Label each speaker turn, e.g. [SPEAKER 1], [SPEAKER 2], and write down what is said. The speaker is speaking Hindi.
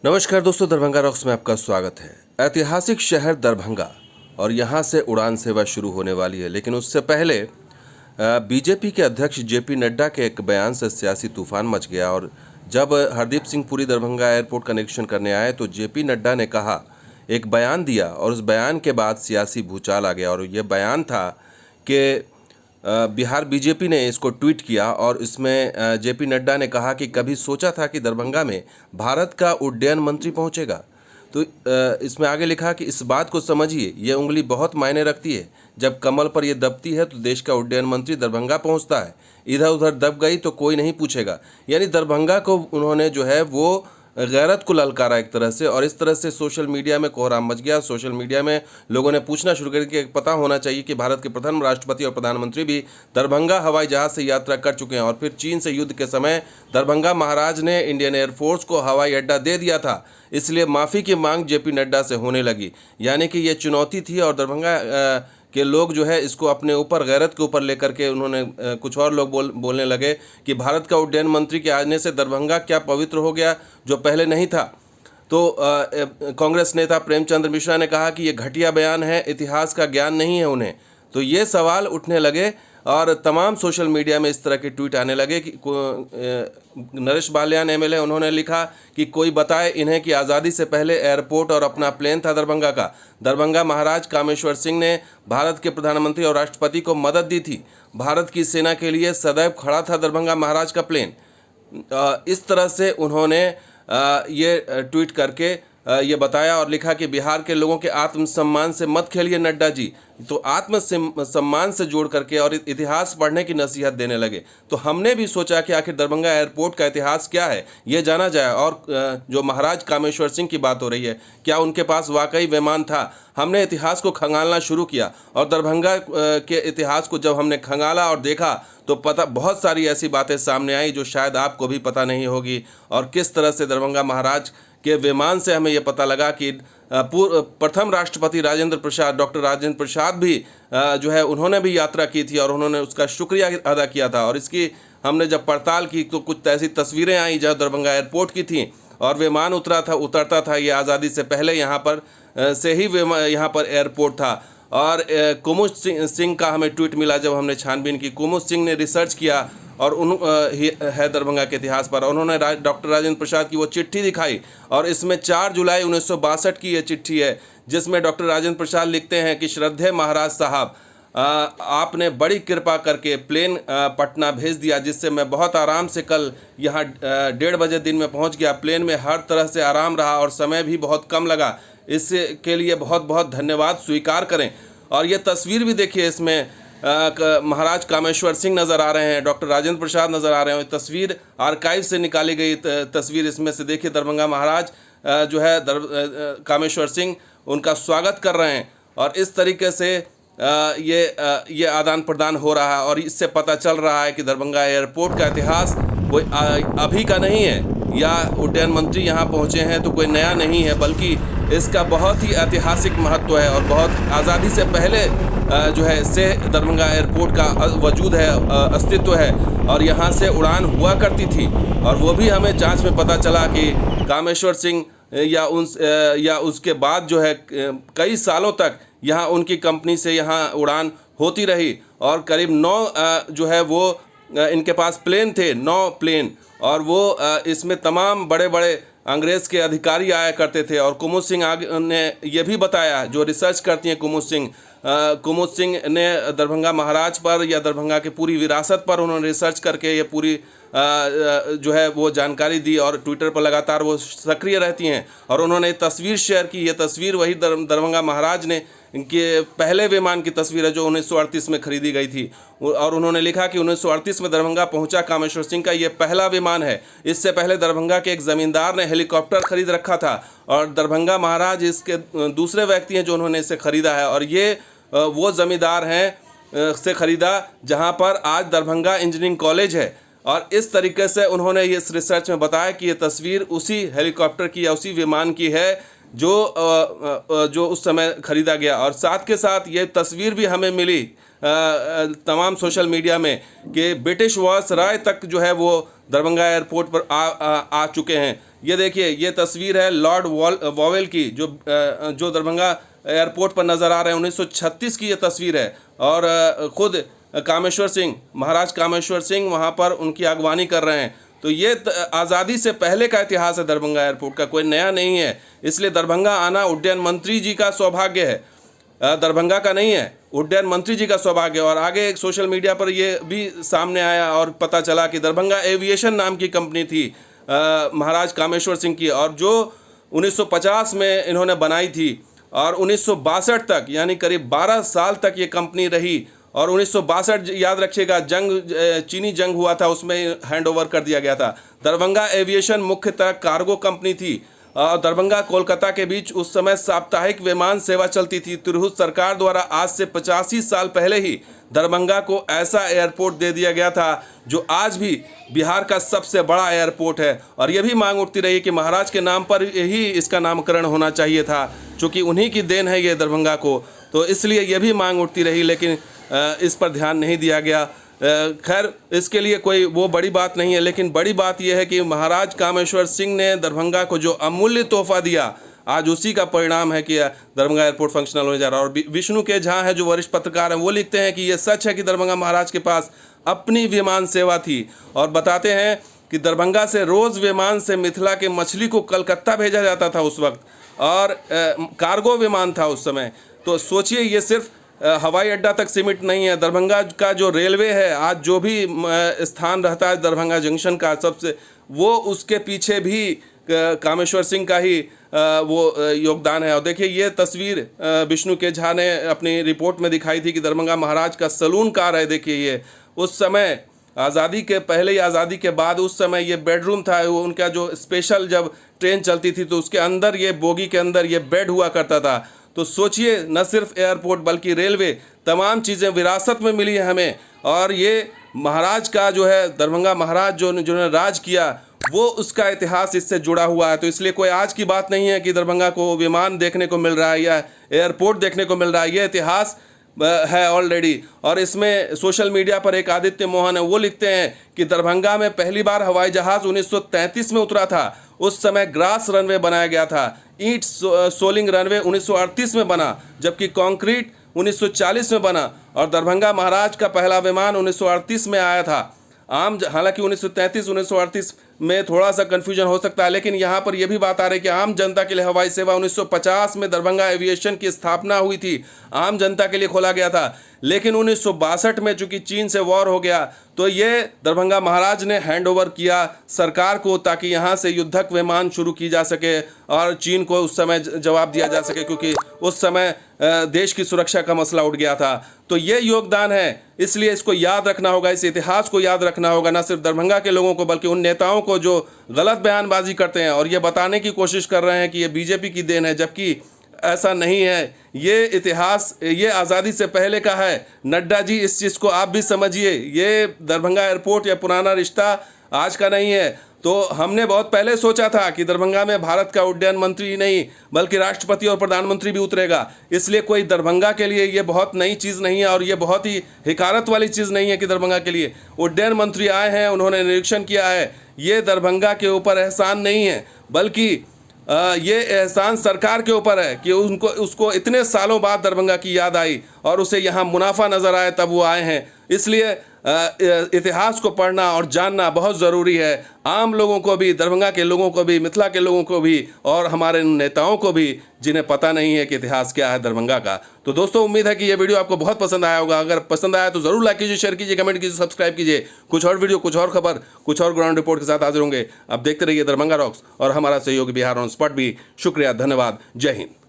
[SPEAKER 1] नमस्कार दोस्तों, दरभंगा रॉक्स में आपका स्वागत है। ऐतिहासिक शहर दरभंगा और यहाँ से उड़ान सेवा शुरू होने वाली है, लेकिन उससे पहले बीजेपी के अध्यक्ष जेपी नड्डा के एक बयान से सियासी तूफान मच गया। और जब हरदीप सिंह पुरी दरभंगा एयरपोर्ट का निरीक्षण करने आए तो जेपी नड्डा ने कहा, एक बयान दिया और उस बयान के बाद सियासी भूचाल आ गया। और ये बयान था कि बिहार बीजेपी ने इसको ट्वीट किया और इसमें जेपी नड्डा ने कहा कि कभी सोचा था कि दरभंगा में भारत का उड्डयन मंत्री पहुंचेगा। तो इसमें आगे लिखा कि इस बात को समझिए, ये उंगली बहुत मायने रखती है। जब कमल पर ये दबती है तो देश का उड्डयन मंत्री दरभंगा पहुंचता है, इधर उधर दब गई तो कोई नहीं पूछेगा। यानी दरभंगा को उन्होंने जो है वो गैरत को ललकारा एक तरह से, और इस तरह से सोशल मीडिया में कोहराम मच गया। सोशल मीडिया में लोगों ने पूछना शुरू कर दिया कि पता होना चाहिए कि भारत के प्रथम राष्ट्रपति और प्रधानमंत्री भी दरभंगा हवाई जहाज से यात्रा कर चुके हैं। और फिर चीन से युद्ध के समय दरभंगा महाराज ने इंडियन एयरफोर्स को हवाई अड्डा दे दिया था, इसलिए माफ़ी की मांग जेपी नड्डा से होने लगी। यानी कि ये चुनौती थी और दरभंगा के लोग जो है इसको अपने ऊपर, गैरत के ऊपर लेकर के उन्होंने कुछ और लोग बोलने लगे कि भारत का उड्डयन मंत्री के आने से दरभंगा क्या पवित्र हो गया जो पहले नहीं था। तो कांग्रेस नेता प्रेमचंद्र मिश्रा ने कहा कि ये घटिया बयान है, इतिहास का ज्ञान नहीं है उन्हें। तो ये सवाल उठने लगे और तमाम सोशल मीडिया में इस तरह के ट्वीट आने लगे कि नरेश बाल्यान एमएलए, उन्होंने लिखा कि कोई बताए इन्हें कि आज़ादी से पहले एयरपोर्ट और अपना प्लेन था दरभंगा का। दरभंगा महाराज कामेश्वर सिंह ने भारत के प्रधानमंत्री और राष्ट्रपति को मदद दी थी। भारत की सेना के लिए सदैव खड़ा था दरभंगा महाराज का प्लेन। इस तरह से उन्होंने ये ट्वीट करके ये बताया और लिखा कि बिहार के लोगों के आत्मसम्मान से मत खेलिए नड्डा जी। तो आत्मसम्मान से जोड़ करके और इतिहास पढ़ने की नसीहत देने लगे। तो हमने भी सोचा कि आखिर दरभंगा एयरपोर्ट का इतिहास क्या है ये जाना जाए। और जो महाराज कामेश्वर सिंह की बात हो रही है, क्या उनके पास वाकई विमान था? हमने इतिहास को खंगालना शुरू किया और दरभंगा के इतिहास को जब हमने खंगाला और देखा तो पता, बहुत सारी ऐसी बातें सामने आई जो शायद आपको भी पता नहीं होगी। और किस तरह से दरभंगा महाराज के विमान से हमें यह पता लगा कि प्रथम राष्ट्रपति डॉक्टर राजेंद्र प्रसाद भी जो है उन्होंने भी यात्रा की थी और उन्होंने उसका शुक्रिया अदा किया था। और इसकी हमने जब पड़ताल की तो कुछ ऐसी तस्वीरें आई जहाँ दरभंगा एयरपोर्ट की थी और विमान उतरता था। ये आज़ादी से पहले यहाँ पर से ही यहाँ पर एयरपोर्ट था। और कुमुद सिंह का हमें ट्वीट मिला जब हमने छानबीन की। कुमुद सिंह ने रिसर्च किया और है दरभंगा के इतिहास पर। उन्होंने डॉक्टर राजेंद्र प्रसाद की वो चिट्ठी दिखाई और इसमें 4 जुलाई 1962 की ये चिट्ठी है, जिसमें डॉक्टर राजेंद्र प्रसाद लिखते हैं कि श्रद्धेय महाराज साहब, आपने बड़ी कृपा करके प्लेन पटना भेज दिया, जिससे मैं बहुत आराम से कल यहाँ 1:30 बजे दिन में पहुँच गया। प्लेन में हर तरह से आराम रहा और समय भी बहुत कम लगा। इसके लिए बहुत बहुत धन्यवाद स्वीकार करें। और ये तस्वीर भी देखिए, इसमें महाराज कामेश्वर सिंह नज़र आ रहे हैं, डॉक्टर राजेंद्र प्रसाद नज़र आ रहे हैं। तस्वीर आर्काइव से निकाली गई तस्वीर इसमें से देखिए, दरभंगा महाराज जो है कामेश्वर सिंह उनका स्वागत कर रहे हैं। और इस तरीके से ये आदान प्रदान हो रहा है और इससे पता चल रहा है कि दरभंगा एयरपोर्ट का इतिहास कोई अभी का नहीं है, या उड्डयन मंत्री यहाँ पहुँचे हैं तो कोई नया नहीं है, बल्कि इसका बहुत ही ऐतिहासिक महत्व है। और बहुत आज़ादी से पहले जो है से दरभंगा एयरपोर्ट का वजूद है, अस्तित्व है और यहाँ से उड़ान हुआ करती थी। और वो भी हमें जांच में पता चला कि कामेश्वर सिंह या उसके बाद जो है कई सालों तक यहाँ उनकी कंपनी से यहाँ उड़ान होती रही। और करीब 9 जो है वो इनके पास प्लेन थे, 9 प्लेन। और वो इसमें तमाम बड़े बड़े अंग्रेज़ के अधिकारी आया करते थे। और कुमुद सिंह ने ये भी बताया, जो रिसर्च करती हैं कुमुद सिंह ने दरभंगा महाराज पर या दरभंगा की पूरी विरासत पर उन्होंने रिसर्च करके ये पूरी जो है वो जानकारी दी और ट्विटर पर लगातार वो सक्रिय रहती हैं। और उन्होंने तस्वीर शेयर की। ये तस्वीर वही दरभंगा महाराज ने इनके पहले विमान की तस्वीर है जो 1938 में खरीदी गई थी। और उन्होंने लिखा कि 1938 में दरभंगा पहुंचा कामेश्वर सिंह का ये पहला विमान है। इससे पहले दरभंगा के एक ज़मींदार ने हेलीकॉप्टर खरीद रखा था और दरभंगा महाराज इसके दूसरे व्यक्ति हैं जो उन्होंने इसे ख़रीदा है। और ये वो ज़मींदार हैं से ख़रीदा जहाँ पर आज दरभंगा इंजीनियरिंग कॉलेज है। और इस तरीके से उन्होंने इस रिसर्च में बताया कि ये तस्वीर उसी हेलीकॉप्टर की या उसी विमान की है जो उस समय ख़रीदा गया। और साथ के साथ ये तस्वीर भी हमें मिली तमाम सोशल मीडिया में कि ब्रिटिश वायसराय तक जो है वो दरभंगा एयरपोर्ट पर आ चुके हैं। ये देखिए, ये तस्वीर है लॉर्ड वॉवेल की, जो दरभंगा एयरपोर्ट पर नज़र आ रहे हैं। 1936 की ये तस्वीर है और खुद कामेश्वर सिंह, महाराज कामेश्वर सिंह वहाँ पर उनकी अगवानी कर रहे हैं। तो ये आज़ादी से पहले का इतिहास है दरभंगा एयरपोर्ट का, कोई नया नहीं है। इसलिए दरभंगा आना उड्डयन मंत्री जी का सौभाग्य है, दरभंगा का नहीं है, उड्डयन मंत्री जी का सौभाग्य। और आगे एक सोशल मीडिया पर ये भी सामने आया और पता चला कि दरभंगा एविएशन नाम की कंपनी थी महाराज कामेश्वर सिंह की, और जो 1950 में इन्होंने बनाई थी और 1962 तक, यानी करीब 12 साल तक ये कंपनी रही। और 1962 याद रखिएगा, चीनी जंग हुआ था, उसमें हैंड ओवर कर दिया गया था। दरभंगा एविएशन मुख्यतः कार्गो कंपनी थी। दरभंगा कोलकाता के बीच उस समय साप्ताहिक विमान सेवा चलती थी। तिरहुत सरकार द्वारा आज से 85 साल पहले ही दरभंगा को ऐसा एयरपोर्ट दे दिया गया था जो आज भी बिहार का सबसे बड़ा एयरपोर्ट है। और यह भी मांग उठती रही कि महाराज के नाम पर ही इसका नामकरण होना चाहिए था, चूँकि उन्हीं की देन है ये दरभंगा को। तो इसलिए यह भी मांग उठती रही, लेकिन इस पर ध्यान नहीं दिया गया। खैर, इसके लिए कोई वो बड़ी बात नहीं है, लेकिन बड़ी बात यह है कि महाराज कामेश्वर सिंह ने दरभंगा को जो अमूल्य तोहफा दिया, आज उसी का परिणाम है कि दरभंगा एयरपोर्ट फंक्शनल होने जा रहा है। और विष्णु के झा हैं, जो वरिष्ठ पत्रकार हैं, वो लिखते हैं कि ये सच है कि दरभंगा महाराज के पास अपनी विमान सेवा थी, और बताते हैं कि दरभंगा से रोज़ विमान से मिथिला के मछली को कलकत्ता भेजा जाता था उस वक्त, और कार्गो विमान था उस समय। तो सोचिए, ये सिर्फ हवाई अड्डा तक सीमित नहीं है। दरभंगा का जो रेलवे है, आज जो भी स्थान रहता है दरभंगा जंक्शन का सबसे, वो उसके पीछे भी कामेश्वर सिंह का ही वो योगदान है। और देखिए, ये तस्वीर विष्णु के झा ने अपनी रिपोर्ट में दिखाई थी कि दरभंगा महाराज का सलून कार है। देखिए, ये उस समय आज़ादी के पहले या आज़ादी के बाद, उस समय ये बेडरूम था। वो उनका जो स्पेशल जब ट्रेन चलती थी तो उसके अंदर, ये बोगी के अंदर ये बेड हुआ करता था। तो सोचिए, न सिर्फ एयरपोर्ट बल्कि रेलवे, तमाम चीज़ें विरासत में मिली है हमें। और ये महाराज का जो है, दरभंगा महाराज जिन्होंने राज किया, वो उसका इतिहास इससे जुड़ा हुआ है। तो इसलिए कोई आज की बात नहीं है कि दरभंगा को विमान देखने को मिल रहा है या एयरपोर्ट देखने को मिल रहा है। ये इतिहास है ऑलरेडी। और इसमें सोशल मीडिया पर एक आदित्य मोहन है, वो लिखते हैं कि दरभंगा में पहली बार हवाई जहाज़ 1933 में उतरा था। उस समय ग्रास रनवे बनाया गया था। ईंट सोलिंग रनवे 1938 में बना, जबकि कंक्रीट 1940 में बना। और दरभंगा महाराज का पहला विमान 1938 में आया था। हालांकि 1933 1938 में थोड़ा सा कन्फ्यूजन हो सकता है, लेकिन यहाँ पर यह भी बात आ रही है कि आम जनता के लिए हवाई सेवा 1950 में दरभंगा एविएशन की स्थापना हुई थी, आम जनता के लिए खोला गया था। लेकिन 1962 में चूंकि चीन से वॉर हो गया, तो ये दरभंगा महाराज ने हैंड ओवर किया सरकार को, ताकि यहाँ से युद्धक विमान शुरू की जा सके और चीन को उस समय जवाब दिया जा सके, क्योंकि उस समय देश की सुरक्षा का मसला उठ गया था। तो ये योगदान है, इसलिए इसको याद रखना होगा, इस इतिहास को याद रखना होगा, न सिर्फ दरभंगा के लोगों को बल्कि उन नेताओं को जो गलत बयानबाजी करते हैं और ये बताने की कोशिश कर रहे हैं कि ये बीजेपी की देन है, जबकि ऐसा नहीं है। ये इतिहास ये आज़ादी से पहले का है। नड्डा जी, इस चीज़ को आप भी समझिए, ये दरभंगा एयरपोर्ट या पुराना रिश्ता आज का नहीं है। तो हमने बहुत पहले सोचा था कि दरभंगा में भारत का उड्डयन मंत्री ही नहीं बल्कि राष्ट्रपति और प्रधानमंत्री भी उतरेगा। इसलिए कोई दरभंगा के लिए ये बहुत नई चीज़ नहीं है और ये बहुत ही हिकारत वाली चीज़ नहीं है कि दरभंगा के लिए उड्डयन मंत्री आए हैं, उन्होंने निरीक्षण किया है। ये दरभंगा के ऊपर एहसान नहीं है, बल्कि ये एहसान सरकार के ऊपर है कि उसको इतने सालों बाद दरभंगा की याद आई और उसे यहाँ मुनाफा नज़र आए, तब वो आए हैं। इसलिए इतिहास को पढ़ना और जानना बहुत ज़रूरी है, आम लोगों को भी, दरभंगा के लोगों को भी, मिथिला के लोगों को भी और हमारे नेताओं को भी, जिन्हें पता नहीं है कि इतिहास क्या है दरभंगा का। तो दोस्तों, उम्मीद है कि ये वीडियो आपको बहुत पसंद आया होगा। अगर पसंद आया तो ज़रूर लाइक कीजिए, शेयर कीजिए, कमेंट कीजिए, सब्सक्राइब कीजिए। कुछ और वीडियो, कुछ और खबर, कुछ और ग्राउंड रिपोर्ट के साथ हाजिर होंगे। आप देखते रहिए दरभंगा रॉक्स और हमारा सहयोगी बिहार ऑन स्पॉट भी। शुक्रिया, धन्यवाद, जय हिंद।